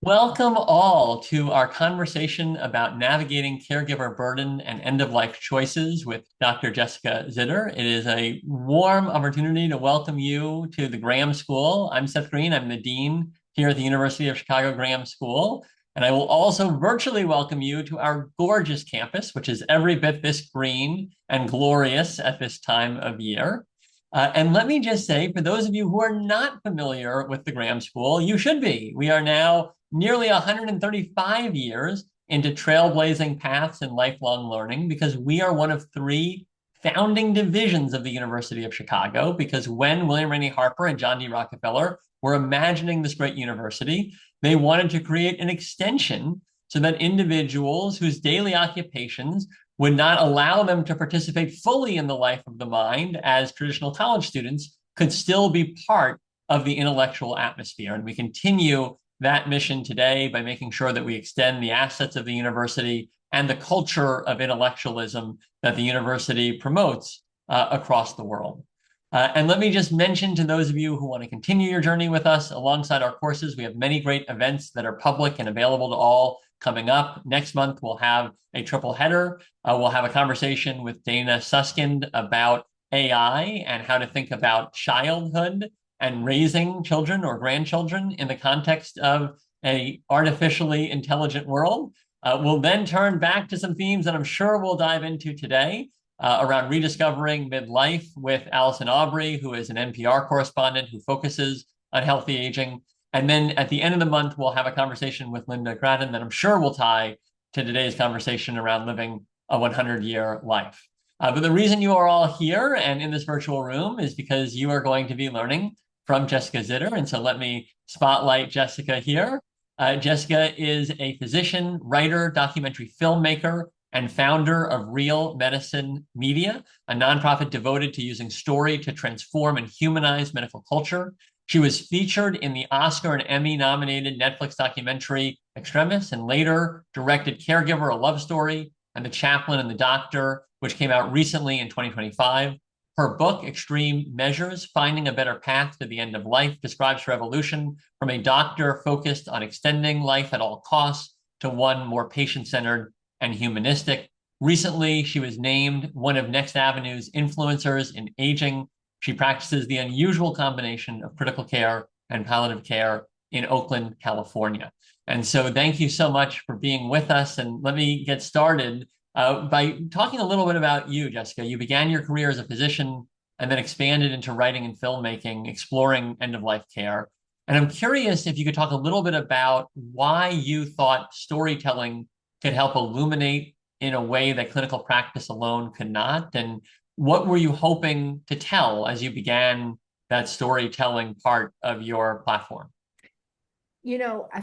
Welcome all to our conversation about navigating caregiver burden and end-of-life choices with Dr. Jessica Zitter. It is a warm opportunity to welcome you to the Graham School. I'm Seth Green. I'm the dean here at the University of Chicago Graham School. And I will also virtually welcome you to our gorgeous campus, which is every bit this green and glorious at this time of year. And let me just say, for those of you who are not familiar with the Graham School, you should be. We are now nearly 135 years into trailblazing paths in lifelong learning because we are one of three founding divisions of the University of Chicago. Because when William Rainey Harper and John D. Rockefeller were imagining this great university, they wanted to create an extension so that individuals whose daily occupations would not allow them to participate fully in the life of the mind as traditional college students could still be part of the intellectual atmosphere. And we continue that mission today by making sure that we extend the assets of the university and the culture of intellectualism that the university promotes across the world. And let me just mention to those of you who want to continue your journey with us alongside our courses, we have many great events that are public and available to all coming up. Next month, we'll have a triple header. We'll have a conversation with Dana Suskind about AI and how to think about childhood and raising children or grandchildren in the context of a artificially intelligent world. We'll then turn back to some themes that I'm sure we'll dive into today around rediscovering midlife with Allison Aubrey, who is an NPR correspondent who focuses on healthy aging. And then at the end of the month, we'll have a conversation with Linda Grattan that I'm sure will tie to today's conversation around living a 100-year life. But the reason you are all here and in this virtual room is because you are going to be learning from Jessica Zitter. And so let me spotlight Jessica here. Jessica is a physician, writer, documentary filmmaker, and founder of Real Medicine Media, a nonprofit devoted to using story to transform and humanize medical culture. She was featured in the Oscar and Emmy nominated Netflix documentary Extremis and later directed Caregiver, a love story, and The Chaplain and the Doctor, which came out recently in 2025. Her book, Extreme Measures, Finding a Better Path to the End of Life, describes her evolution from a doctor focused on extending life at all costs to one more patient-centered and humanistic. Recently, she was named one of Next Avenue's influencers in aging. She practices the unusual combination of critical care and palliative care in Oakland, California. And so thank you so much for being with us. And let me get started by talking a little bit about you, Jessica. You began your career as a physician and then expanded into writing and filmmaking, exploring end-of-life care. And I'm curious if you could talk a little bit about why you thought storytelling could help illuminate in a way that clinical practice alone could not. And what were you hoping to tell as you began that storytelling part of your platform?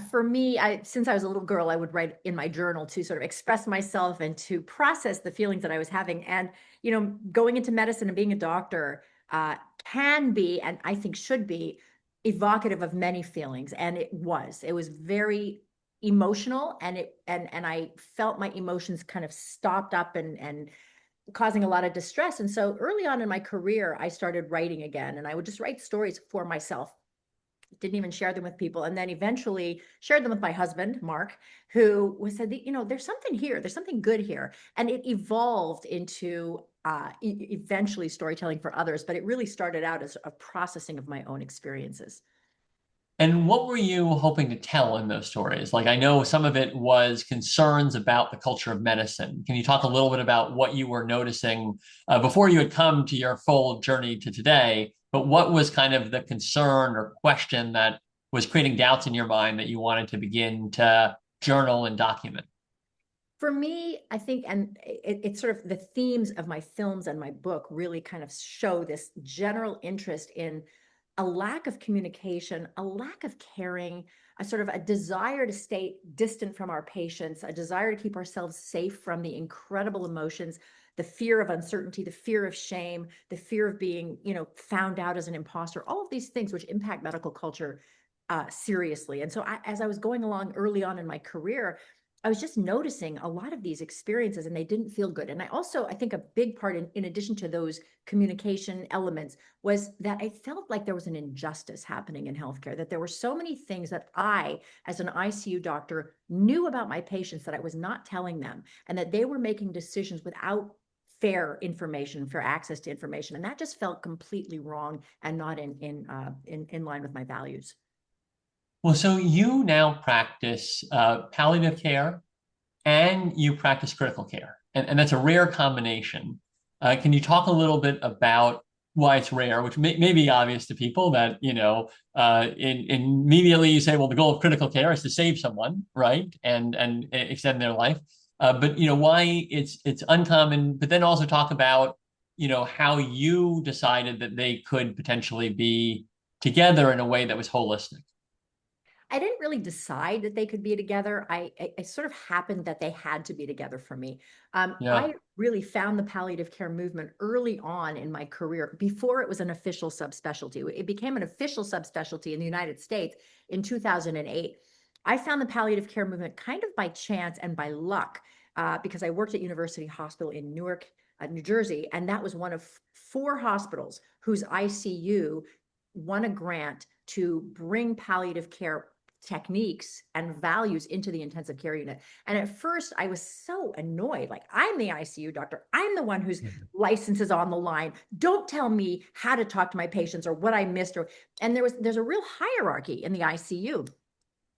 For me, since I was a little girl, I would write in my journal to sort of express myself and to process the feelings that I was having. And, going into medicine and being a doctor can be, and I think should be, evocative of many feelings. And it was very emotional, and I felt my emotions kind of stopped up and causing a lot of distress. And so early on in my career, I started writing again, and I would just write stories for myself, didn't even share them with people, and then eventually shared them with my husband, Mark, who said, there's something here, there's something good here. And it evolved into eventually storytelling for others, but it really started out as a processing of my own experiences. And what were you hoping to tell in those stories? Like, I know some of it was concerns about the culture of medicine. Can you talk a little bit about what you were noticing before you had come to your full journey to today? But what was kind of the concern or question that was creating doubts in your mind that you wanted to begin to journal and document? For me, I think, and it's sort of the themes of my films and my book really kind of show this general interest in a lack of communication, a lack of caring, a sort of a desire to stay distant from our patients, a desire to keep ourselves safe from the incredible emotions, the fear of uncertainty, the fear of shame, the fear of being, found out as an imposter, all of these things which impact medical culture seriously. And so as I was going along early on in my career, I was just noticing a lot of these experiences and they didn't feel good. And I think a big part in addition to those communication elements was that I felt like there was an injustice happening in healthcare, that there were so many things that I, as an ICU doctor, knew about my patients that I was not telling them, and that they were making decisions without fair information, fair access to information. And that just felt completely wrong and not in line with my values. Well, so you now practice palliative care and you practice critical care, and that's a rare combination. Can you talk a little bit about why it's rare, which may be obvious to people that, immediately you say, well, the goal of critical care is to save someone, right? And extend their life. But why it's uncommon, but then also talk about, how you decided that they could potentially be together in a way that was holistic. I didn't really decide that they could be together. I sort of happened that they had to be together for me. Yeah. I really found the palliative care movement early on in my career before it was an official subspecialty. It became an official subspecialty in the United States in 2008. I found the palliative care movement kind of by chance and by luck, because I worked at University Hospital in Newark, New Jersey, and that was one of four hospitals whose ICU won a grant to bring palliative care techniques and values into the intensive care unit. And at first I was so annoyed. Like, I'm the ICU doctor. I'm the one whose license is on the line. Don't tell me how to talk to my patients or what I missed. And there's a real hierarchy in the ICU.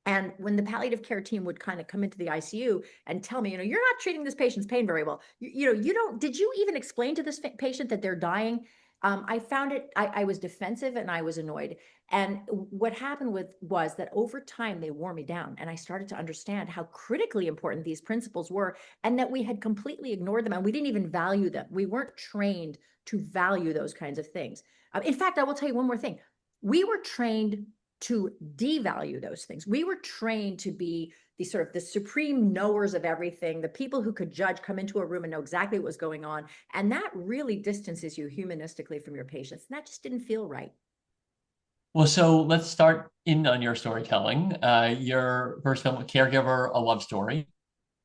And when the palliative care team would kind of come into the ICU and tell me, you're not treating this patient's pain very well. You don't, did you even explain to this patient that they're dying? I found I was defensive and I was annoyed. And what happened was that over time, they wore me down. And I started to understand how critically important these principles were, and that we had completely ignored them and we didn't even value them. We weren't trained to value those kinds of things. In fact, I will tell you one more thing. We were trained to devalue those things. We were trained to be the supreme knowers of everything, the people who could judge, come into a room and know exactly what was going on. And that really distances you humanistically from your patients. And that just didn't feel right. Well, so let's start in on your storytelling. Your first film, Caregiver, a love story,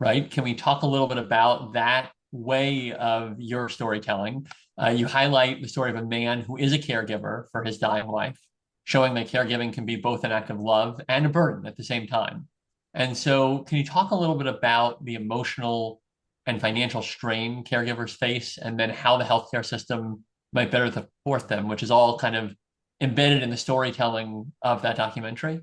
right? Can we talk a little bit about that way of your storytelling? You highlight the story of a man who is a caregiver for his dying wife, showing that caregiving can be both an act of love and a burden at the same time. And so, can you talk a little bit about the emotional and financial strain caregivers face, and then how the healthcare system might better support them, which is all kind of embedded in the storytelling of that documentary?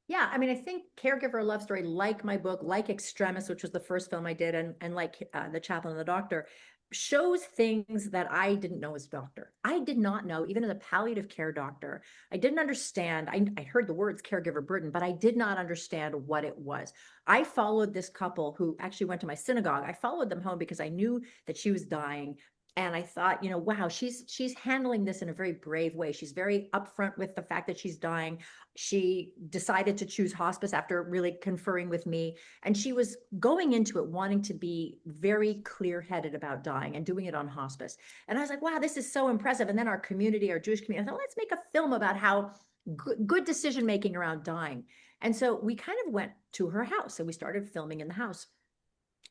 Yeah, I mean, I think Caregiver Love Story, like my book, like Extremis, which was the first film I did, and like The Chaplain and the Doctor, shows things that I didn't know as a doctor. I did not know, even as a palliative care doctor, I didn't understand. I heard the words caregiver burden, but I did not understand what it was. I followed this couple who actually went to my synagogue. I followed them home because I knew that she was dying. And I thought, wow, she's handling this in a very brave way. She's very upfront with the fact that she's dying. She decided to choose hospice after really conferring with me. And she was going into it wanting to be very clear-headed about dying and doing it on hospice. And I was like, wow, this is so impressive. And then our community, our Jewish community, I thought, let's make a film about how good decision-making around dying. And so we kind of went to her house and we started filming in the house.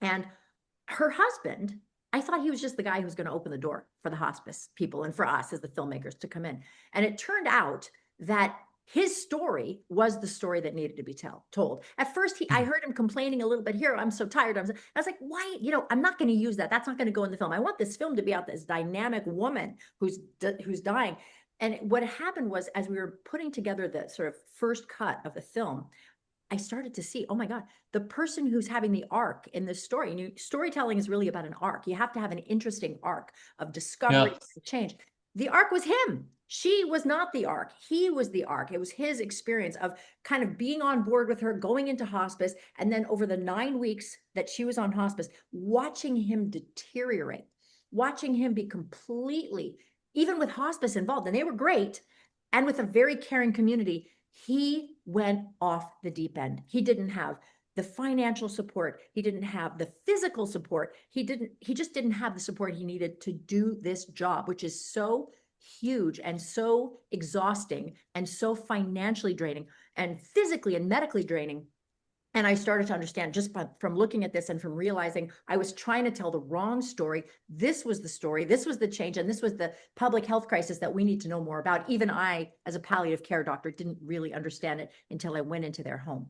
And her husband, I thought he was just the guy who was going to open the door for the hospice people and for us as the filmmakers to come in. And it turned out that his story was the story that needed to be told. At first, I heard him complaining a little bit here. I'm so tired. I was like, why? I'm not going to use that. That's not going to go in the film. I want this film to be about this dynamic woman who's dying. And what happened was, as we were putting together the sort of first cut of the film, I started to see, oh my God, the person who's having the arc in this story, and storytelling is really about an arc. You have to have an interesting arc of discovery, Yeah. change. The arc was him. She was not the arc. He was the arc. It was his experience of kind of being on board with her, going into hospice, and then over the 9 weeks that she was on hospice, watching him deteriorate, watching him be completely, even with hospice involved, and they were great, and with a very caring community, he went off the deep end. He didn't have the financial support. He didn't have the physical support. He just didn't have the support he needed to do this job, which is so huge and so exhausting and so financially draining and physically and medically draining. And I started to understand just from looking at this and from realizing I was trying to tell the wrong story. This was the story. This was the change. And this was the public health crisis that we need to know more about. Even I, as a palliative care doctor, didn't really understand it until I went into their home.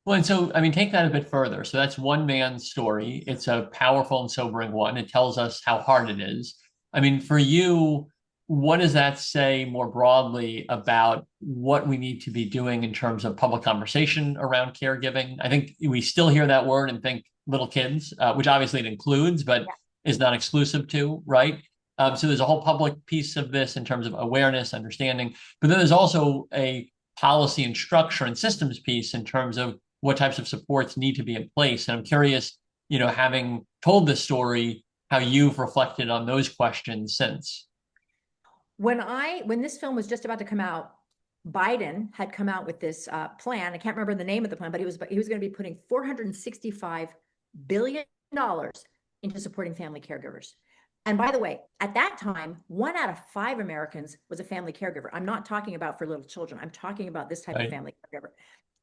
Well, and so, I mean, take that a bit further. So that's one man's story. It's a powerful and sobering one. It tells us how hard it is. I mean, for you, what does that say more broadly about what we need to be doing in terms of public conversation around caregiving? I think we still hear that word and think little kids, which obviously it includes, but Yeah. is not exclusive to, right? So there's a whole public piece of this in terms of awareness, understanding, but then there's also a policy and structure and systems piece in terms of what types of supports need to be in place. And I'm curious, having told this story, how you've reflected on those questions since. When this film was just about to come out, Biden had come out with this plan. I can't remember the name of the plan, but he was going to be putting $465 billion into supporting family caregivers. And by the way, at that time, 1 out of 5 Americans was a family caregiver. I'm not talking about for little children. I'm talking about this type of Right. family caregiver.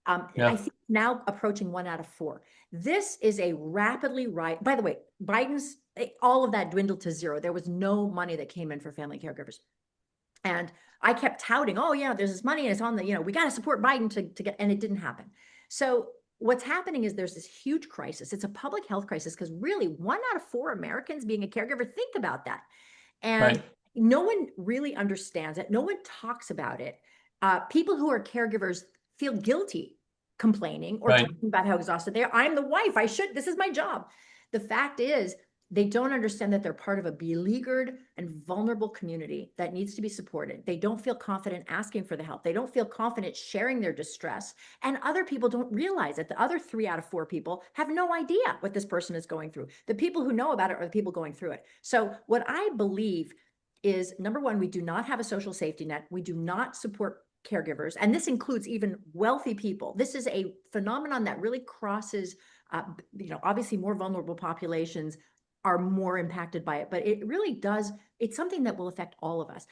I Yeah. think now approaching 1 out of 4. This is a rapidly right. By the way, Biden's all of that dwindled to zero. There was no money that came in for family caregivers. And I kept touting, oh yeah, there's this money and it's on the, we got to support Biden to get, and it didn't happen. So what's happening is there's this huge crisis. It's a public health crisis because really 1 out of 4 Americans being a caregiver, think about that. And Right. no one really understands it. No one talks about it. People who are caregivers feel guilty complaining or Right. talking about how exhausted they are. I'm the wife. This is my job. The fact is, they don't understand that they're part of a beleaguered and vulnerable community that needs to be supported. They don't feel confident asking for the help. They don't feel confident sharing their distress. And other people don't realize it. The other 3 out of 4 people have no idea what this person is going through. The people who know about it are the people going through it. So what I believe is, number one, we do not have a social safety net. We do not support caregivers. And this includes even wealthy people. This is a phenomenon that really crosses, obviously more vulnerable populations are more impacted by it, but it really does. It's something that will affect all of us.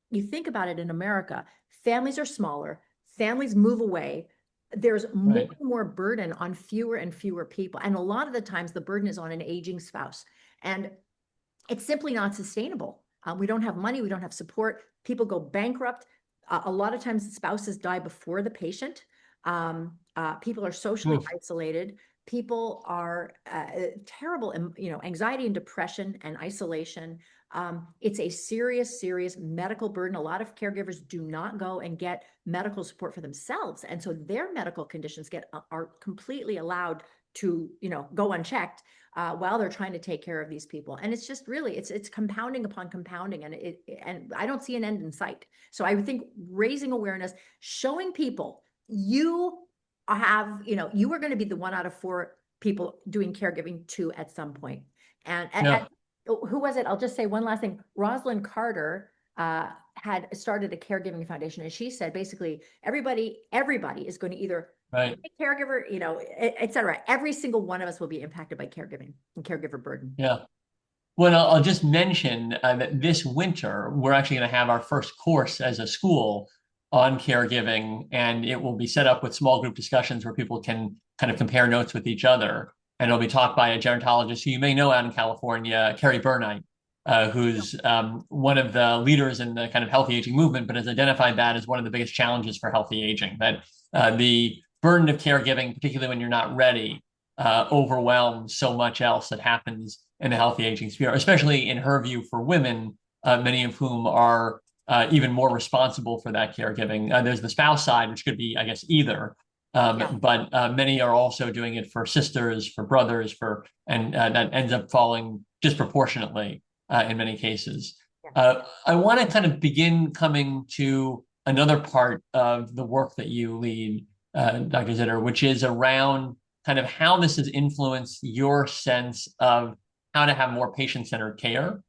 You think about it in America, families are smaller, families move away. There's more Right. and more burden on fewer and fewer people. And a lot of the times the burden is on an aging spouse. And it's simply not sustainable. We don't have money, we don't have support. People go bankrupt. A lot of times spouses die before the patient. People are socially isolated. People are terrible, anxiety and depression and isolation. It's a serious, serious medical burden. A lot of caregivers do not go and get medical support for themselves. And so their medical conditions are completely allowed to, go unchecked while they're trying to take care of these people. And it's just really, it's compounding upon compounding, and I don't see an end in sight. So I would think raising awareness, showing people you are going to be the 1 out of 4 people doing caregiving too at some point. And Yeah. who was it? I'll just say one last thing. Rosalind Carter had started a caregiving foundation, and she said basically everybody is going to either Right. be a caregiver, et cetera. Every single one of us will be impacted by caregiving and caregiver burden. Yeah. Well, I'll just mention that this winter, we're actually going to have our first course as a school on caregiving, and it will be set up with small group discussions where people can kind of compare notes with each other. And it'll be taught by a gerontologist who you may know out in California, Carrie Burnite, who's one of the leaders in the kind of healthy aging movement, but has identified that as one of the biggest challenges for healthy aging, that the burden of caregiving, particularly when you're not ready, overwhelms so much else that happens in the healthy aging sphere, especially in her view for women, many of whom are even more responsible for that caregiving. There's the spouse side, which could be, I guess, either. Yeah. But many are also doing it for sisters, for brothers, and that ends up falling disproportionately in many cases. Yeah. I want to kind of begin coming to another part of the work that you lead, Dr. Zitter, which is around kind of how this has influenced your sense of how to have more patient-centered care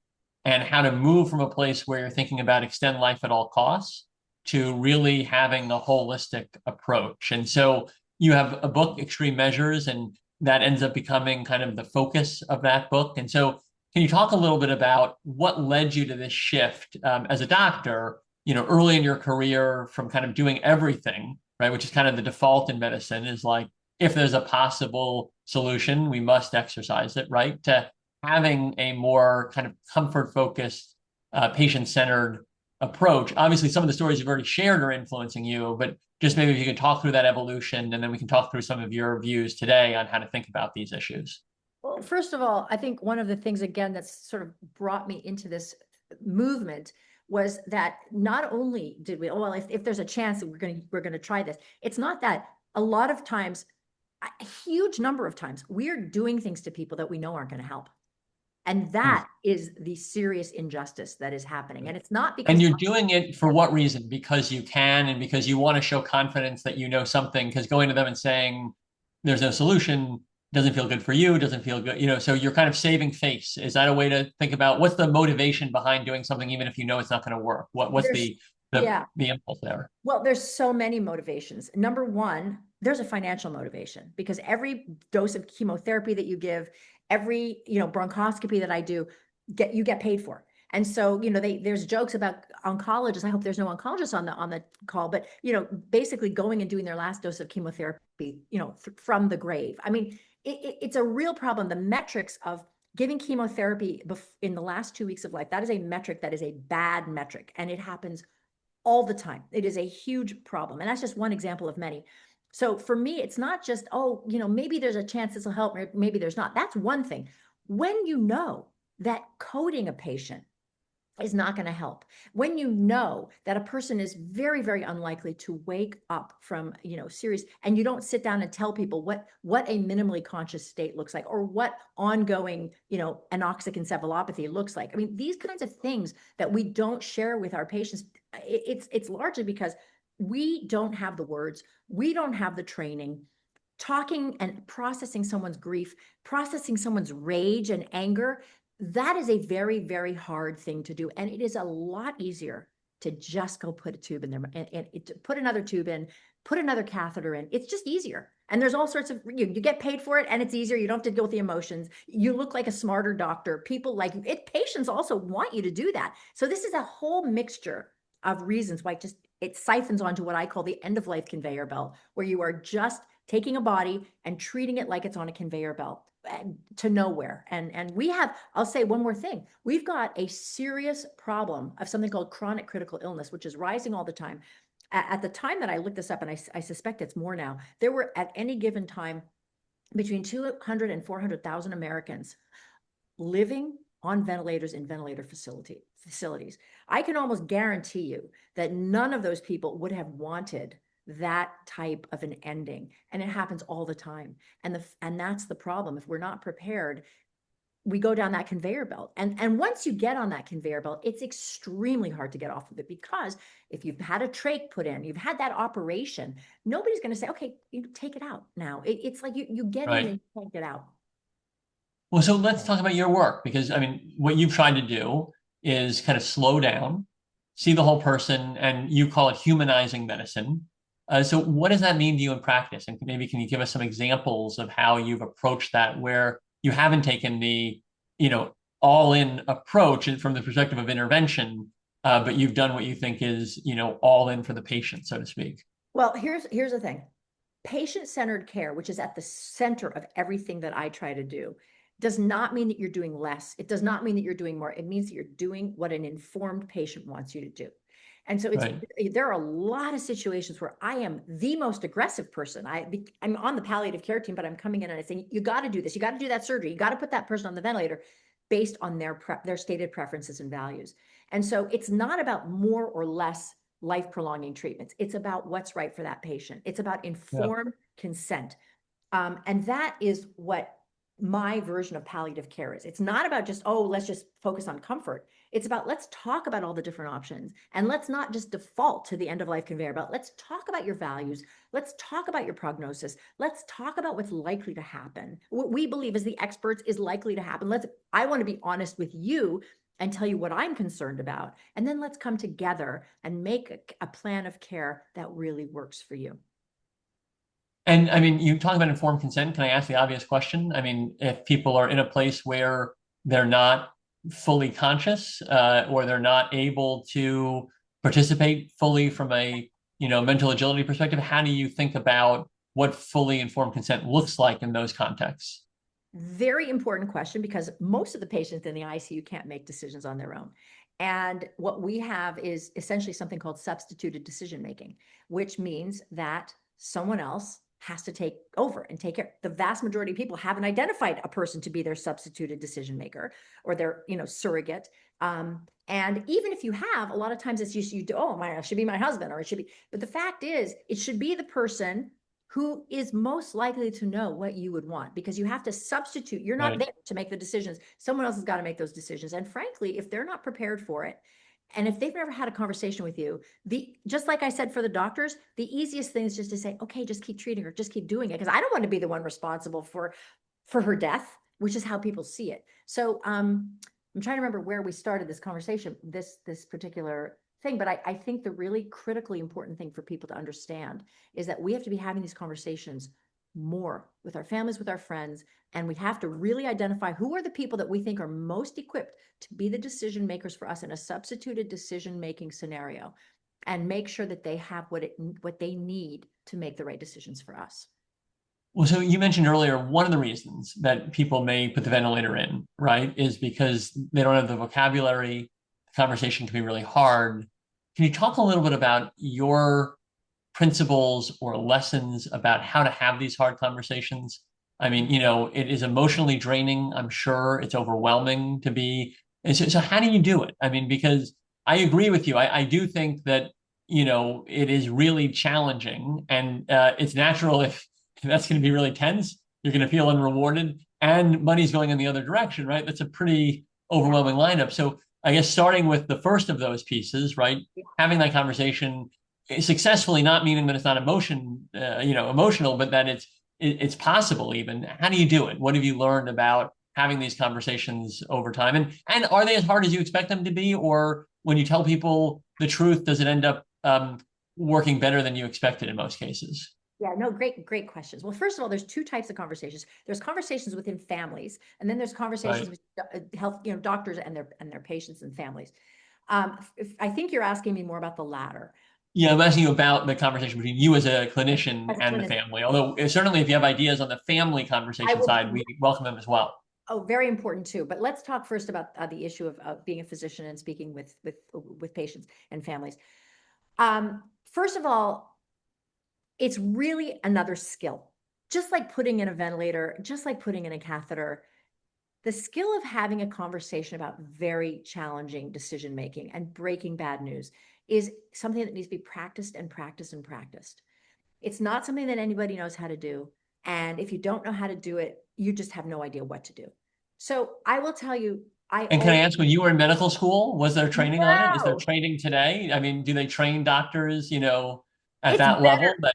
and how to move from a place where you're thinking about extend life at all costs to really having a holistic approach. And so you have a book, Extreme Measures, and that ends up becoming kind of the focus of that book. And so can you talk a little bit about what led you to this shift as a doctor, early in your career from kind of doing everything, right, which is kind of the default in medicine, is like if there's a possible solution, we must exercise it, right? To having a more kind of comfort focused, patient centered approach. Obviously, some of the stories you've already shared are influencing you, but just maybe if you could talk through that evolution, and then we can talk through some of your views today on how to think about these issues. Well, first of all, I think one of the things, again, that's sort of brought me into this movement was that not only did we, oh, well, if there's a chance that we're going to try this, it's not that. A lot of times, a huge number of times, we're doing things to people that we know aren't going to help. And Hmm. that is the serious injustice that is happening. And it's not And because, you're doing it for yeah, what reason? Because you can and because you want to show confidence that you know something, because going to them and saying there's no solution doesn't feel good for you, doesn't feel good, so you're kind of saving face. Is that a way to think about what's the motivation behind doing something, even if you know it's not going to work? What's there's, the yeah, the impulse there? well, there's so many motivations. Number one, there's a financial motivation because every dose of chemotherapy that you give, every, bronchoscopy that I do, you get paid for. And so, there's jokes about oncologists. I hope there's no oncologists on the call, but basically going and doing their last dose of chemotherapy, from the grave. I mean, it's a real problem. The metrics of giving chemotherapy in the last 2 weeks of life, that is a metric that is a bad metric, and it happens all the time. It is a huge problem. And that's just one example of many. So for me, it's not just, oh, maybe there's a chance this will help, or maybe there's not. That's one thing. When you know that coding a patient is not going to help, when you know that a person is very, very unlikely to wake up from, serious, and you don't sit down and tell people what a minimally conscious state looks like, or what ongoing, anoxic encephalopathy looks like. I mean, these kinds of things that we don't share with our patients, it's largely because we don't have the words, we don't have the training. Talking and processing someone's grief, processing someone's rage and anger, that is a very, very hard thing to do. And it is a lot easier to just go put a tube in there and put another tube in, put another catheter in. It's just easier. And there's all sorts of, you get paid for it, and it's easier. You don't have to deal with the emotions. You look like a smarter doctor. People like you. Patients also want you to do that. So this is a whole mixture of reasons why it siphons onto what I call the end of life conveyor belt, where you are just taking a body and treating it like it's on a conveyor belt to nowhere. And I'll say one more thing. We've got a serious problem of something called chronic critical illness, which is rising all the time. At the time that I looked this up, and I suspect it's more now, there were at any given time between 200 and 400,000 Americans living on ventilators in ventilator facilities. I can almost guarantee you that none of those people would have wanted that type of an ending, and it happens all the time. And that's the problem. If we're not prepared, we go down that conveyor belt, and once you get on that conveyor belt, it's extremely hard to get off of it, because if you've had a trach put in, you've had that operation, nobody's going to say, okay, you take it out now. It's like you get in and Right. you can't get out. Well, so let's talk about your work, because I mean, what you've tried to do is kind of slow down, see the whole person, and you call it humanizing medicine. So what does that mean to you in practice? And maybe can you give us some examples of how you've approached that where you haven't taken the, you know, all-in approach from the perspective of intervention, but you've done what you think is, all in for the patient, so to speak. Well, here's the thing. Patient-centered care, which is at the center of everything that I try to do, does not mean that you're doing less. It does not mean that you're doing more. It means that you're doing what an informed patient wants you to do. And so Right. there are a lot of situations where I am the most aggressive person. I'm on the palliative care team, but I'm coming in and I say, you got to do this. You got to do that surgery. You got to put that person on the ventilator based on their stated preferences and values. And so it's not about more or less life prolonging treatments. It's about what's right for that patient. It's about Yeah. informed consent. And that is what my version of palliative care is. It's not about just, oh, let's just focus on comfort. It's about, let's talk about all the different options, and let's not just default to the end of life conveyor belt. Let's talk about your values. Let's talk about your prognosis. Let's talk about what's likely to happen. What we believe as the experts is likely to happen. I want to be honest with you and tell you what I'm concerned about. And then let's come together and make a plan of care that really works for you. And I mean, you talk about informed consent. Can I ask the obvious question? I mean, if people are in a place where they're not fully conscious, or they're not able to participate fully from a, mental agility perspective, how do you think about what fully informed consent looks like in those contexts? Very important question, because most of the patients in the ICU can't make decisions on their own. And what we have is essentially something called substituted decision making, which means that someone else has to take over and take care. The vast majority of people haven't identified a person to be their substituted decision maker or their, surrogate. And even if you have, a lot of times it's just it should be my husband, or it should be. But the fact is, it should be the person who is most likely to know what you would want, because you have to substitute. You're not Right. there to make the decisions. Someone else has got to make those decisions. And frankly, if they're not prepared for it, and if they've never had a conversation with you, just like I said for the doctors, the easiest thing is just to say, okay, just keep treating her, just keep doing it. Because I don't want to be the one responsible for her death, which is how people see it. So I'm trying to remember where we started this conversation, this particular thing, but I think the really critically important thing for people to understand is that we have to be having these conversations more with our families, with our friends, and we have to really identify who are the people that we think are most equipped to be the decision makers for us in a substituted decision making scenario, and make sure that they have what they need to make the right decisions for us. Well, so you mentioned earlier, one of the reasons that people may put the ventilator in, right, is because they don't have the vocabulary. The conversation can be really hard. Can you talk a little bit about your principles or lessons about how to have these hard conversations? I mean, it is emotionally draining. I'm sure it's overwhelming to be. And so how do you do it? I mean, because I agree with you. I do think that, it is really challenging, and it's natural if that's going to be really tense. You're going to feel unrewarded, and money's going in the other direction, right? That's a pretty overwhelming lineup. So I guess starting with the first of those pieces, right? Having that conversation successfully, not meaning that it's not emotional, but that it's possible even. How do you do it? What have you learned about having these conversations over time? And are they as hard as you expect them to be? Or when you tell people the truth, does it end up working better than you expected in most cases? Yeah, no, great questions. Well, first of all, there's two types of conversations. There's conversations within families, and then there's conversations Right. with health, doctors and their patients and families. I think you're asking me more about the latter. Yeah, I'm asking you about the conversation between you as a clinician As a and the clinician, family. Although certainly if you have ideas on the family I conversation will. side, we welcome them as well. Oh, very important too. But let's talk first about the issue of being a physician and speaking with patients and families. First of all, it's really another skill. Just like putting in a ventilator, just like putting in a catheter, the skill of having a conversation about very challenging decision making and breaking bad news is something that needs to be practiced and practiced and practiced. It's not something that anybody knows how to do. And if you don't know how to do it, you just have no idea what to do. So I will tell you, And can I ask, when you were in medical school, was there training on it? Is there no, training today? I mean, do they train doctors, at it's that level? better.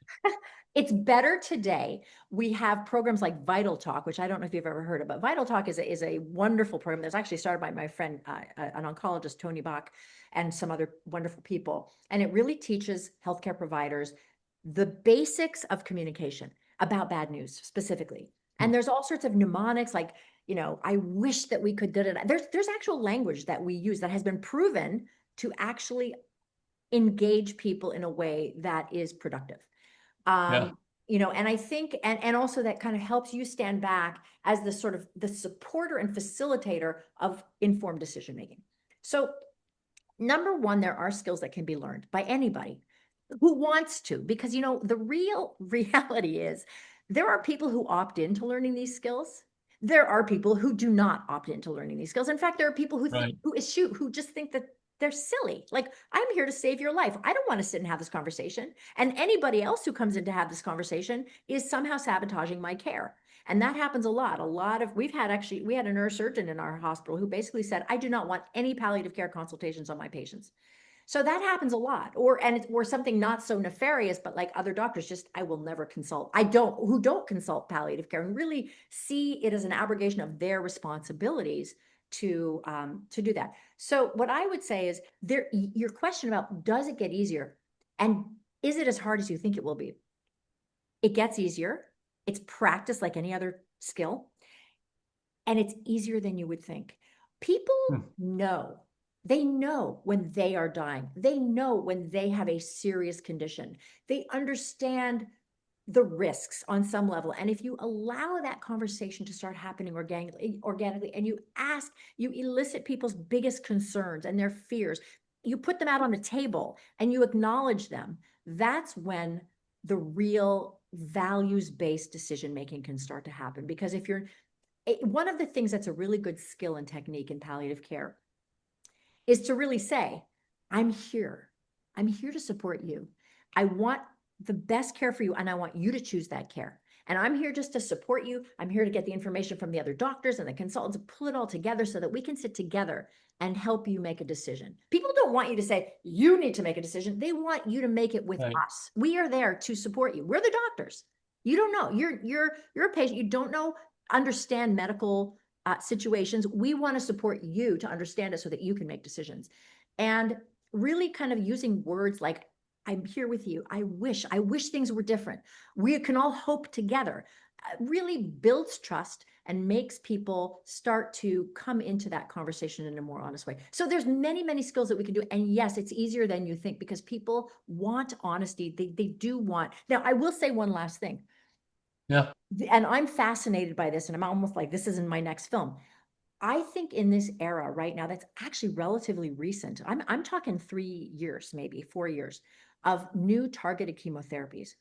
It's better today. We have programs like Vital Talk, which I don't know if you've ever heard of, but Vital Talk is a wonderful program that's actually started by my friend, an oncologist, Tony Bach, and some other wonderful people. And it really teaches healthcare providers the basics of communication about bad news specifically. And there's all sorts of mnemonics like, I wish that we could do it. There's actual language that we use that has been proven to actually engage people in a way that is productive. Yeah. And I think, and also that kind of helps you stand back as the sort of the supporter and facilitator of informed decision making. So number one, there are skills that can be learned by anybody who wants to, because the real reality is there are people who opt into learning these skills. There are people who do not opt into learning these skills. In fact, there are people Right. who just think that they're silly. Like, I'm here to save your life. I don't want to sit and have this conversation. And anybody else who comes in to have this conversation is somehow sabotaging my care. And that happens a lot. We had a neurosurgeon in our hospital who basically said, I do not want any palliative care consultations on my patients. So that happens a lot, or something not so nefarious, but like other doctors, just I will never consult. Who don't consult palliative care and really see it as an abrogation of their responsibilities to do that. So what I would say is your question about does it get easier, and is it as hard as you think it will be? It gets easier. It's practice like any other skill, and it's easier than you would think. People know. They know when they are dying. They know when they have a serious condition. They understand the risks on some level. And if you allow that conversation to start happening organically, and you elicit people's biggest concerns and their fears, you put them out on the table and you acknowledge them, that's when the real values-based decision-making can start to happen. Because if you're, one of the things that's a really good skill and technique in palliative care is to really say, I'm here. I'm here to support you. I want the best care for you, and I want you to choose that care. And I'm here just to support you. I'm here to get the information from the other doctors and the consultants, to pull it all together so that we can sit together and help you make a decision. People don't want you to say, you need to make a decision. They want you to make it with Right. us. We are there to support you. We're the doctors. You don't know. You're a patient. You don't know, understand medical situations. We want to support you to understand it so that you can make decisions. And really kind of using words like, I'm here with you. I wish things were different. We can all hope together. Really builds trust and makes people start to come into that conversation in a more honest way. So there's many, many skills that we can do. And yes, it's easier than you think because people want honesty. They do want. Now, I will say one last thing. Yeah. And I'm fascinated by this, and I'm almost like, this is in my next film. I think in this era right now, that's actually relatively recent. I'm talking 3 years, maybe 4 years of new targeted chemotherapies.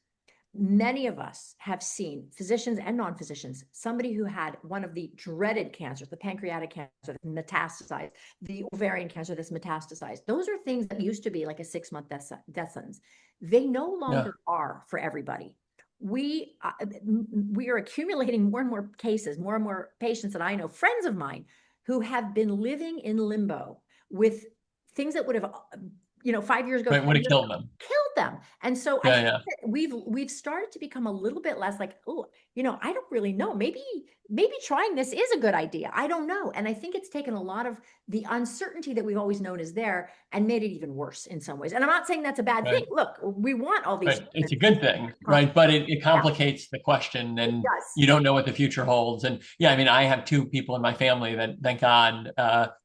Many of us have seen, physicians and non-physicians, somebody who had one of the dreaded cancers, the pancreatic cancer that's metastasized, the ovarian cancer that's metastasized. Those are things that used to be like a 6-month death sentence. They no Yeah. longer are for everybody. We are accumulating more and more cases, more and more patients that I know, friends of mine, who have been living in limbo with things that would have, 5 years ago, Right. 10 Would have years killed ago, them. killed them. And so I Yeah. think Yeah. that we've started to become a little bit less like, oh, I don't really know. Maybe trying this is a good idea. I don't know. And I think it's taken a lot of the uncertainty that we've always known is there and made it even worse in some ways. And I'm not saying that's a bad thing. Right. Look, we want all these Right. It's a good thing, right? But it yeah, complicates the question it and does. you don't know what the future holds. And yeah, I mean, I have 2 people in my family that, thank God,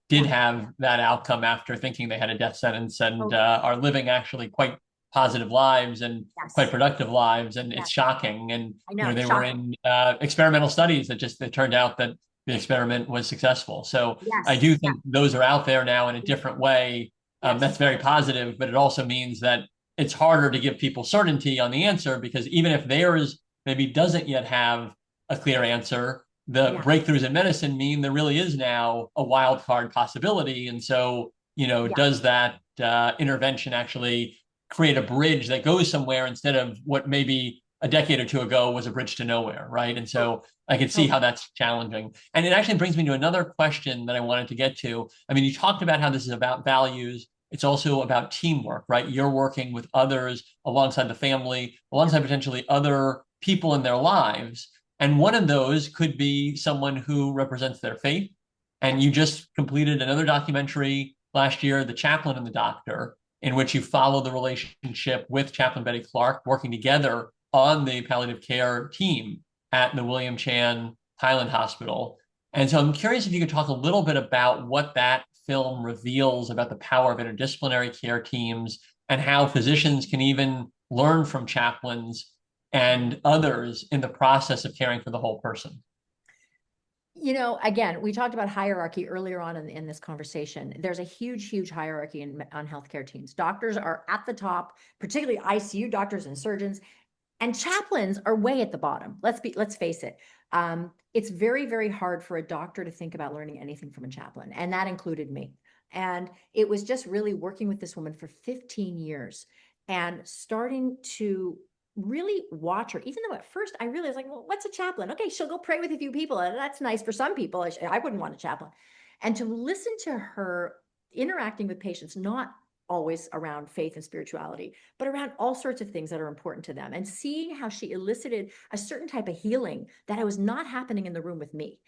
did Yeah. have that outcome after thinking they had a death sentence and Oh, are living actually quite positive lives and quite yes. productive lives. And it's Yes. shocking. And, I know. they were Shocking. in experimental studies that just, it turned out that the experiment was successful. So I Yes. do Yeah. think those are out there now in a different way. Yes. That's very positive, but it also means that it's harder to give people certainty on the answer because even if theirs maybe doesn't yet have a clear answer, the Yeah. breakthroughs in medicine mean there really is now a wild card possibility. And so, Yeah. does that intervention actually create a bridge that goes somewhere instead of what maybe a decade or two ago was a bridge to nowhere, right? And Oh, so I could see oh, how that's challenging. And it actually brings me to another question that I wanted to get to. I mean, you talked about how this is about values. It's also about teamwork, right? You're working with others alongside the family, yeah. alongside potentially other people in their lives. And one of those could be someone who represents their faith. And Yes. you just completed another documentary last year, The Chaplain and the Doctor, in which you follow the relationship with Chaplain Betty Clark working together on the palliative care team at the William Chan Highland Hospital. And so I'm curious if you could talk a little bit about what that film reveals about the power of interdisciplinary care teams and how physicians can even learn from chaplains and others in the process of caring for the whole person. Again, we talked about hierarchy earlier on in this conversation. There's a huge, huge hierarchy on healthcare teams. Doctors are at the top, particularly ICU doctors and surgeons, and chaplains are way at the bottom. Let's face it. It's very, very hard for a doctor to think about learning anything from a chaplain, and that included me. And it was just really working with this woman for 15 years and starting to really watch her, even though at first I realized, like, well, what's a chaplain? Okay, she'll go pray with a few people. And that's nice for some people. I wouldn't want a chaplain. And to listen to her interacting with patients, not always around faith and spirituality, but around all sorts of things that are important to them, and seeing how she elicited a certain type of healing that was not happening in the room with me.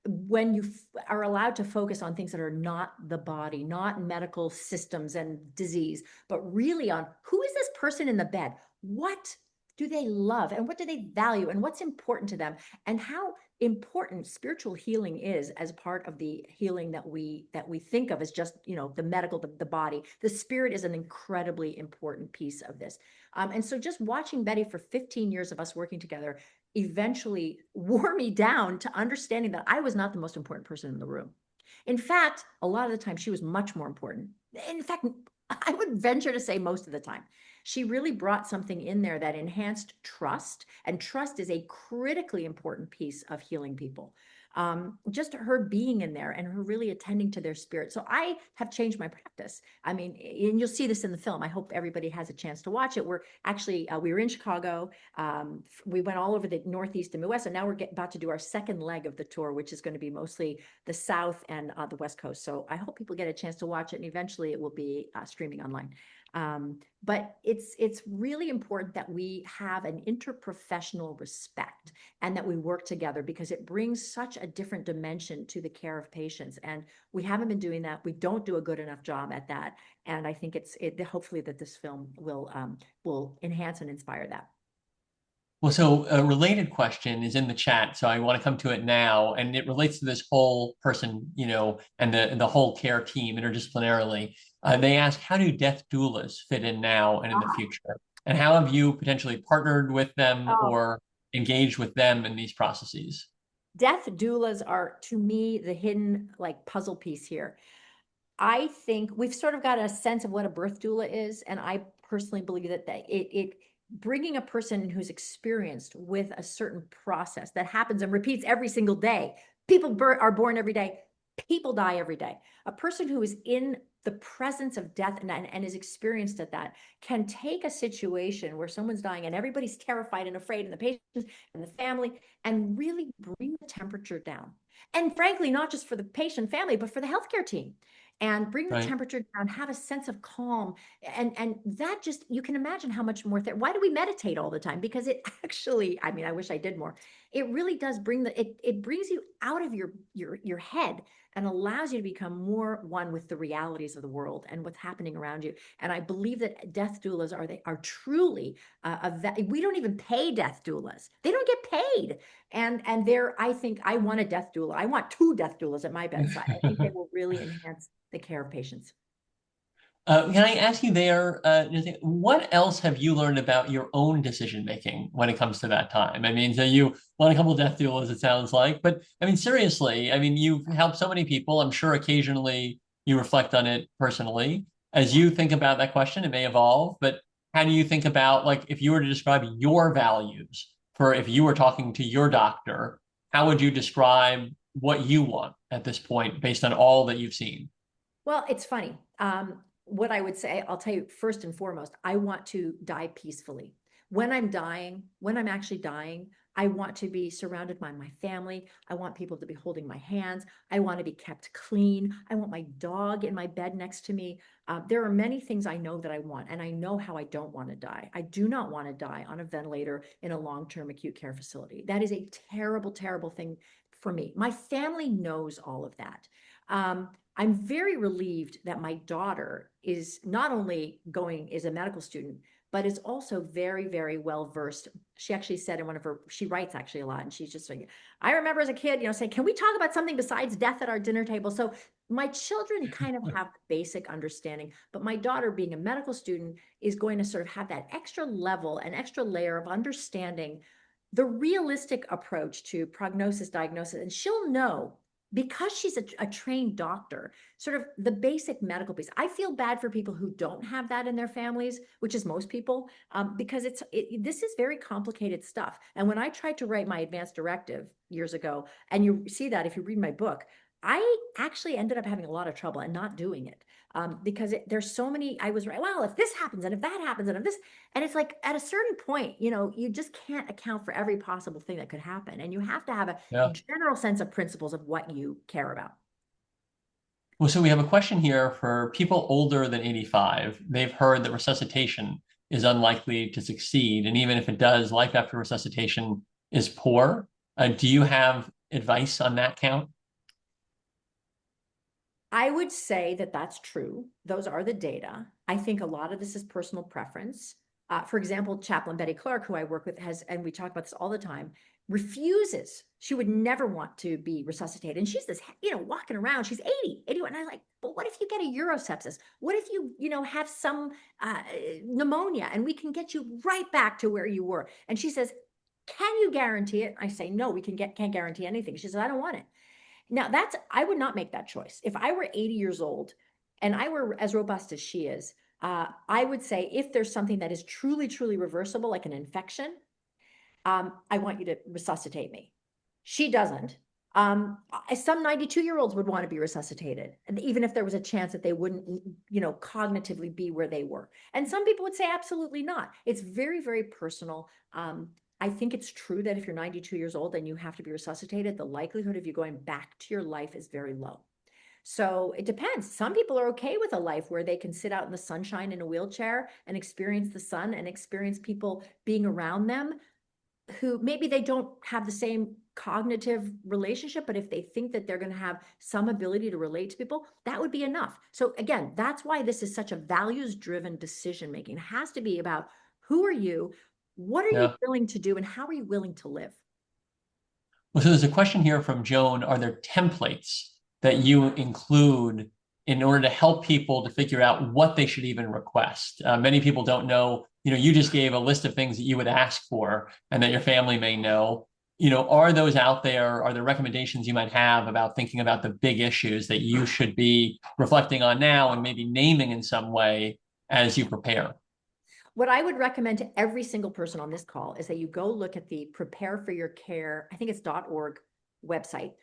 When you are allowed to focus on things that are not the body, not medical systems and disease, but really on who is this person in the bed? What do they love, and what do they value, and what's important to them, and how important spiritual healing is as part of the healing that we think of as just, the medical, the body. The spirit is an incredibly important piece of this. And so just watching Betty for 15 years of us working together eventually wore me down to understanding that I was not the most important person in the room. In fact, a lot of the time she was much more important. In fact, I would venture to say most of the time. She really brought something in there that enhanced trust, and trust is a critically important piece of healing people. Just her being in there and her really attending to their spirit. So I have changed my practice. I mean, and you'll see this in the film. I hope everybody has a chance to watch it. We're actually, we were in Chicago. We went all over the Northeast and Midwest, and now we're about to do our second leg of the tour, which is going to be mostly the South and the West Coast. So I hope people get a chance to watch it, and eventually it will be streaming online. But it's really important that we have an interprofessional respect and that we work together, because it brings such a different dimension to the care of patients. And we haven't been doing that. We don't do a good enough job at that. And I think hopefully that this film will enhance and inspire that. Well, so a related question is in the chat, so I want to come to it now, and it relates to this whole person, and the whole care team interdisciplinarily. They ask, how do death doulas fit in now and in the future? And how have you potentially partnered with them Oh, or engaged with them in these processes? death doulas are, to me, the hidden like puzzle piece here. I think we've sort of got a sense of what a birth doula is, and I personally believe that it bringing a person who's experienced with a certain process that happens and repeats every single day. People are born every day. People die every day. A person who is in the presence of death and is experienced at that can take a situation where someone's dying and everybody's terrified and afraid, and the patients and the family, and really bring the temperature down. And frankly, not just for the patient family, but for the healthcare team, and bring the Right. temperature down, have a sense of calm. And that just, you can imagine how much more, why do we meditate all the time? Because it actually, I mean, I wish I did more. It really does bring it brings you out of your head and allows you to become more one with the realities of the world and what's happening around you. And I believe that death doulas are truly, we don't even pay death doulas. They don't get paid. And I think I want a death doula. I want two death doulas at my bedside. I think they will really enhance the care of patients. Can I ask you there, what else have you learned about your own decision making when it comes to that time? I mean, so you won a couple of death doulas, it sounds like, but I mean, seriously, I mean, you've helped so many people. I'm sure occasionally you reflect on it personally. As you think about that question, it may evolve, but how do you think about, like, if you were to describe your values for if you were talking to your doctor, how would you describe what you want at this point based on all that you've seen? Well, it's funny. What I would say, I'll tell you first and foremost, I want to die peacefully. When I'm dying, when I'm actually dying, I want to be surrounded by my family. I want people to be holding my hands. I want to be kept clean. I want my dog in my bed next to me. There are many things I know that I want, and I know how I don't want to die. I do not want to die on a ventilator in a long-term acute care facility. That is a terrible, terrible thing for me. My family knows all of that. I'm very relieved that my daughter is not only is a medical student, but is also very, very well versed. She actually said in she writes actually a lot, and she's just saying, I remember as a kid, saying, can we talk about something besides death at our dinner table? So my children kind of have basic understanding, but my daughter, being a medical student, is going to sort of have that extra level, an extra layer of understanding the realistic approach to prognosis, diagnosis, and she'll know, because she's a trained doctor, sort of the basic medical piece. I feel bad for people who don't have that in their families, which is most people, because this is very complicated stuff. And when I tried to write my advanced directive years ago, and you see that if you read my book, I actually ended up having a lot of trouble and not doing it, because there's so many. I was right. Well, if this happens, and if that happens, and if this, and it's like at a certain point, you just can't account for every possible thing that could happen, and you have to have a Yeah. general sense of principles of what you care about. Well, so we have a question here for people older than 85. They've heard that resuscitation is unlikely to succeed. And even if it does, life after resuscitation is poor. Do you have advice on that count? I would say that that's true. Those are the data. I think a lot of this is personal preference. For example, Chaplain Betty Clark, who I work with, and we talk about this all the time, refuses. She would never want to be resuscitated. And she's this, walking around, she's 80, 81. And I'm like, but what if you get a urosepsis? What if you have some pneumonia and we can get you right back to where you were? And she says, can you guarantee it? I say, no, can't guarantee anything. She says, I don't want it. Now I would not make that choice. If I were 80 years old and I were as robust as she is, I would say if there's something that is truly, truly reversible, like an infection, I want you to resuscitate me. She doesn't. Some 92-year-olds would want to be resuscitated, and even if there was a chance that they wouldn't, cognitively be where they were. And some people would say absolutely not. It's very, very personal. I think it's true that if you're 92 years old and you have to be resuscitated, the likelihood of you going back to your life is very low. So it depends. Some people are okay with a life where they can sit out in the sunshine in a wheelchair and experience the sun and experience people being around them who maybe they don't have the same cognitive relationship, but if they think that they're going to have some ability to relate to people, that would be enough. So again, that's why this is such a values-driven decision making. It has to be about who are you, what are you willing to do, and how are you willing to live? Well, so there's a question here from Joan. Are there templates that you include in order to help people to figure out what they should even request? Many people don't know, you just gave a list of things that you would ask for and that your family may know. Are those out there? Are there recommendations you might have about thinking about the big issues that you should be reflecting on now and maybe naming in some way as you prepare? What I would recommend to every single person on this call is that you go look at the Prepare for Your Care, I think it's .org website.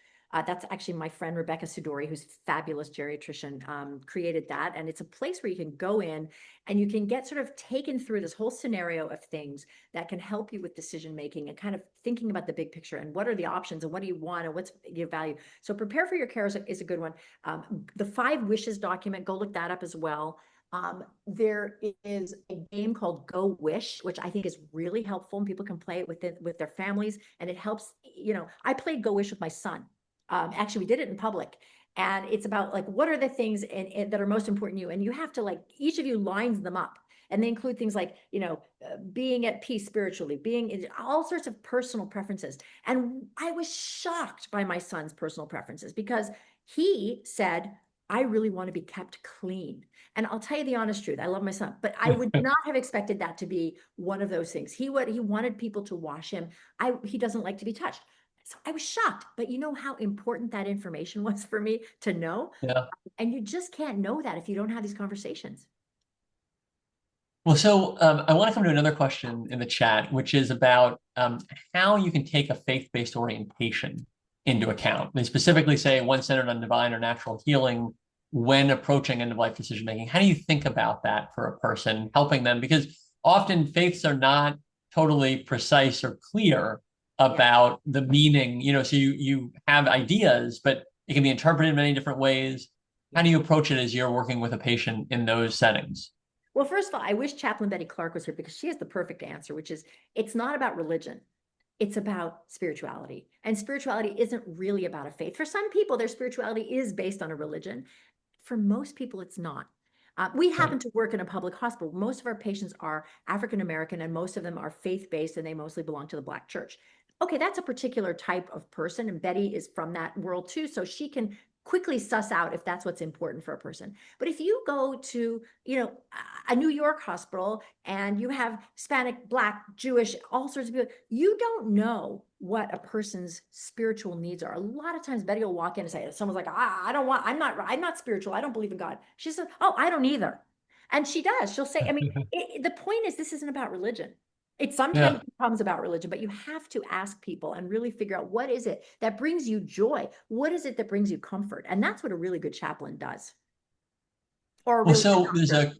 That's actually my friend Rebecca Sidori, who's a fabulous geriatrician, created that. And it's a place where you can go in and you can get sort of taken through this whole scenario of things that can help you with decision making and kind of thinking about the big picture and what are the options and what do you want and what's your value. So Prepare for Your Care is a good one. The 5 Wishes document, go look that up as well. There is a game called Go Wish, which I think is really helpful and people can play it with their families. And it helps, I played Go Wish with my son. Actually, we did it in public. And it's about like, what are the things that are most important to you? And you have to each of you lines them up. And they include things like, being at peace spiritually, being in all sorts of personal preferences. And I was shocked by my son's personal preferences because he said, I really want to be kept clean. And I'll tell you the honest truth. I love my son, but I would not have expected that to be one of those things. He wanted people to wash him. He doesn't like to be touched. So I was shocked, but you know how important that information was for me to know? Yeah. And you just can't know that if you don't have these conversations. Well, so I want to come to another question in the chat, which is about how you can take a faith-based orientation into account. They specifically say one centered on divine or natural healing when approaching end-of-life decision-making. How do you think about that for a person, helping them? Because often faiths are not totally precise or clear about the meaning, so you have ideas, but it can be interpreted in many different ways. How do you approach it as you're working with a patient in those settings? Well, first of all, I wish Chaplain Betty Clark was here because she has the perfect answer, which is it's not about religion. It's about spirituality. And spirituality isn't really about a faith. For some people, their spirituality is based on a religion. For most people, it's not. We happen to work in a public hospital. Most of our patients are African-American and most of them are faith-based and they mostly belong to the Black church. Okay, that's a particular type of person, and Betty is from that world too, so she can quickly suss out if that's what's important for a person. But if you go to, a New York hospital and you have Hispanic, Black, Jewish, all sorts of people, you don't know what a person's spiritual needs are. A lot of times Betty will walk in and say, someone's like, I'm not spiritual. I don't believe in God. She says, oh, I don't either. And she does. She'll say, the point is, this isn't about religion. It sometimes becomes about religion, but you have to ask people and really figure out what is it that brings you joy? What is it that brings you comfort? And that's what a really good chaplain does. Or Well, so there's a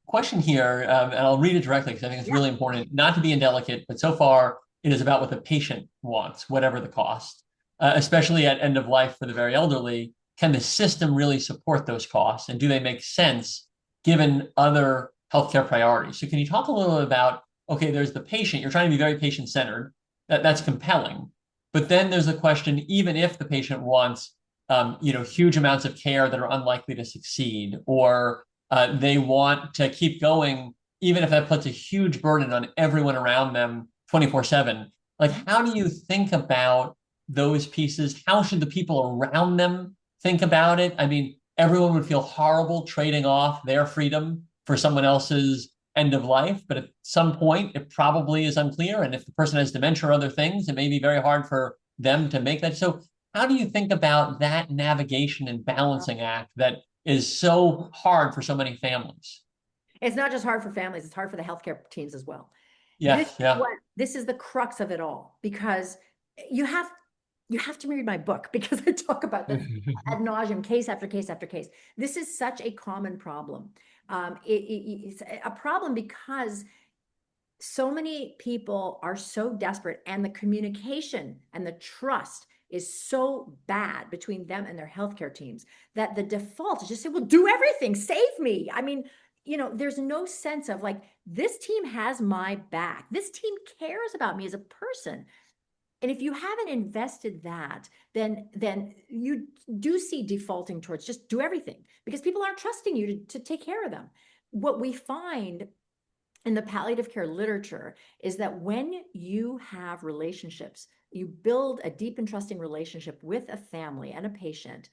question here, and I'll read it directly because I think it's really important not to be indelicate, but so far it is about what the patient wants, whatever the cost, especially at end of life for the very elderly. Can the system really support those costs? And do they make sense given other healthcare priorities? So can you talk a little about, okay, there's the patient, you're trying to be very patient-centered, that's compelling. But then there's the question, even if the patient wants, huge amounts of care that are unlikely to succeed, or they want to keep going even if that puts a huge burden on everyone around them 24/7. Like, how do you think about those pieces? How should the people around them think about it? I mean, everyone would feel horrible trading off their freedom for someone else's end of life, but at some point, it probably is unclear. And if the person has dementia or other things, it may be very hard for them to make that. So, how do you think about that navigation and balancing act that is so hard for so many families? It's not just hard for families, it's hard for the healthcare teams as well. Yes, yeah. This is the crux of it all, because you have you have to read my book because I talk about this ad nauseum, case after case after case. This is such a common problem. It's a problem because so many people are so desperate, and the communication and the trust is so bad between them and their healthcare teams that the default is just say, well, do everything, save me. I mean, there's no sense of like, this team has my back. This team cares about me as a person. And if you haven't invested that, then you do see defaulting towards just do everything because people aren't trusting you to take care of them. What we find in the palliative care literature is that when you have relationships, you build a deep and trusting relationship with a family and a patient,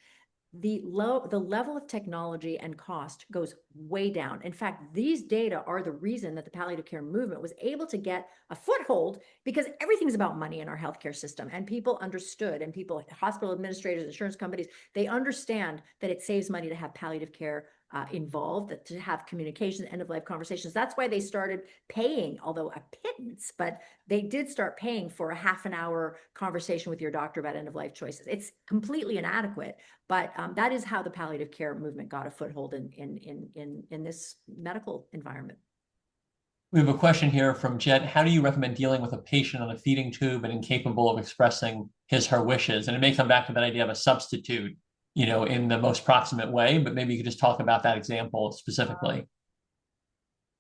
the level of technology and cost goes way down. In fact, these data are the reason that the palliative care movement was able to get a foothold, because everything's about money in our healthcare system, and people understood, and people, hospital administrators, insurance companies, they understand that it saves money to have palliative care involved, that to have communications, end of life conversations. That's why they started paying, although a pittance, but they did start paying for a half an hour conversation with your doctor about end of life choices. It's completely inadequate, but that is how the palliative care movement got a foothold in this medical environment. We have a question here from Jet. How do you recommend dealing with a patient on a feeding tube and incapable of expressing her wishes? And it may come back to that idea of a substitute, in the most proximate way, but maybe you could just talk about that example specifically.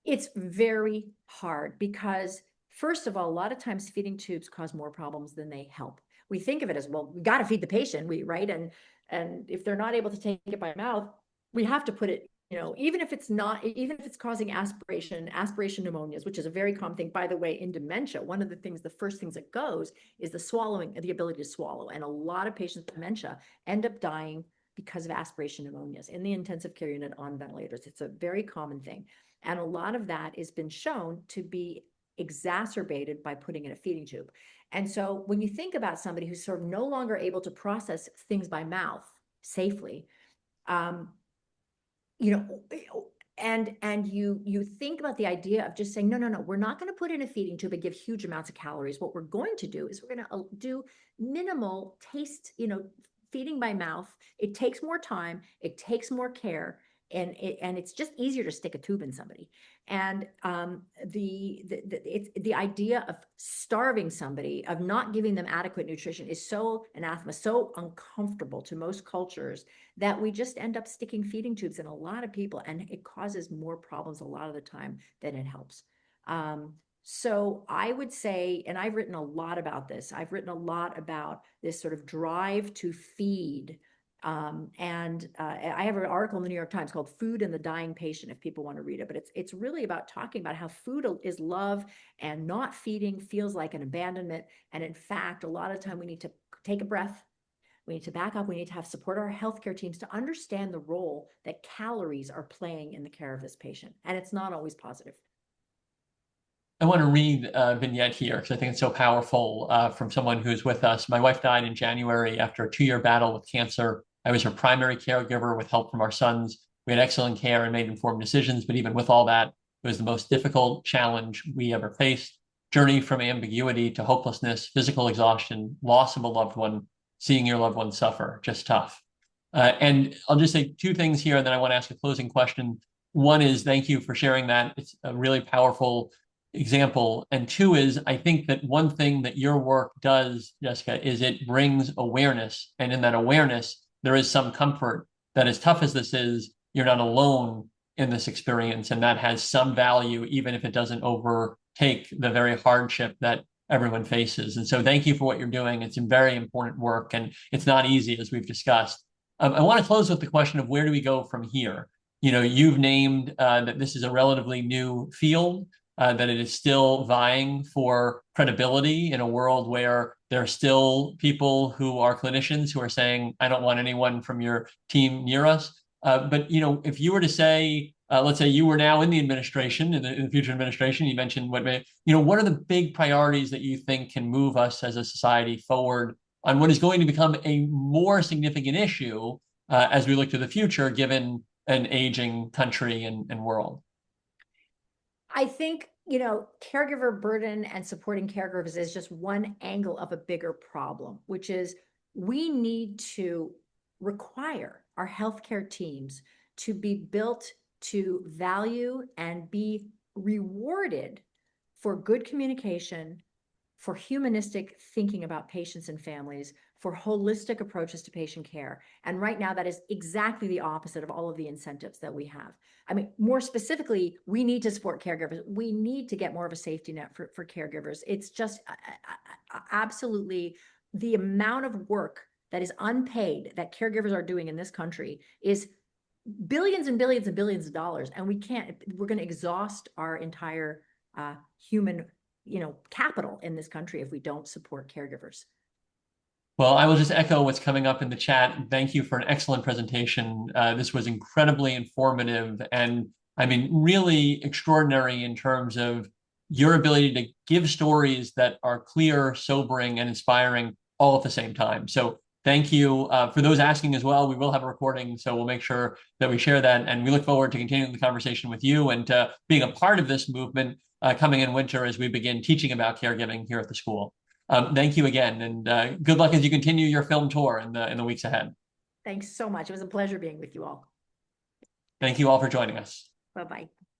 It's very hard because, first of all, a lot of times feeding tubes cause more problems than they help. We think of it as, well, we got to feed the patient, right? And if they're not able to take it by mouth, we have to put it, even if it's causing aspiration pneumonias, which is a very common thing, by the way, in dementia. One of the first things that goes is the ability to swallow. And a lot of patients with dementia end up dying because of aspiration pneumonias in the intensive care unit on ventilators. It's a very common thing. And a lot of that has been shown to be exacerbated by putting in a feeding tube. And so when you think about somebody who's sort of no longer able to process things by mouth safely, and you think about the idea of just saying, no, we're not going to put in a feeding tube and give huge amounts of calories. What we're going to do is we're going to do minimal taste, feeding by mouth. It takes more time, it takes more care, and it's just easier to stick a tube in somebody. And the idea of starving somebody, of not giving them adequate nutrition, is so anathema, so uncomfortable to most cultures, that we just end up sticking feeding tubes in a lot of people, and it causes more problems a lot of the time than it helps. So I would say, and I've written a lot about this, I've written a lot about this sort of drive to feed. I have an article in the New York Times called "Food and the Dying Patient," if people want to read it. But it's really about talking about how food is love, and not feeding feels like an abandonment. And in fact, a lot of time we need to take a breath. We need to back up. We need to have support our healthcare teams to understand the role that calories are playing in the care of this patient. And it's not always positive. I want to read a vignette here because I think it's so powerful from someone who's with us. My wife died in January after a 2-year battle with cancer. I was her primary caregiver with help from our sons. We had excellent care and made informed decisions, but even with all that, it was the most difficult challenge we ever faced. Journey from ambiguity to hopelessness, physical exhaustion, loss of a loved one, seeing your loved one suffer, just tough. And I'll just say 2 things here, and then I want to ask a closing question. One is thank you for sharing that. It's a really powerful example. And 2 is, I think that one thing that your work does, Jessica, is it brings awareness. And in that awareness, there is some comfort that, as tough as this is, you're not alone in this experience. And that has some value, even if it doesn't overtake the very hardship that everyone faces. And so thank you for what you're doing. It's a very important work, and it's not easy, as we've discussed. I want to close with the question of, where do we go from here? you've named that this is a relatively new field, that it is still vying for credibility in a world where there are still people who are clinicians who are saying, I don't want anyone from your team near us. But if you were to say, let's say you were now in the administration, in the future administration, you mentioned what are the big priorities that you think can move us as a society forward on what is going to become a more significant issue as we look to the future, given an aging country and world? I think, caregiver burden and supporting caregivers is just one angle of a bigger problem, which is we need to require our healthcare teams to be built to value and be rewarded for good communication, for humanistic thinking about patients and families, for holistic approaches to patient care. And right now, that is exactly the opposite of all of the incentives that we have. I mean, more specifically, we need to support caregivers. We need to get more of a safety net for caregivers. It's just absolutely the amount of work that is unpaid that caregivers are doing in this country is billions and billions and billions of dollars. And we're going to exhaust our entire human capital in this country if we don't support caregivers. Well, I will just echo what's coming up in the chat. Thank you for an excellent presentation. This was incredibly informative and I mean, really extraordinary in terms of your ability to give stories that are clear, sobering, and inspiring all at the same time. So thank you. For those asking as well, we will have a recording, so we'll make sure that we share that. And we look forward to continuing the conversation with you and being a part of this movement coming in winter as we begin teaching about caregiving here at the school. Thank you again, and good luck as you continue your film tour in the weeks ahead. Thanks so much. It was a pleasure being with you all. Thank you all for joining us. Bye-bye.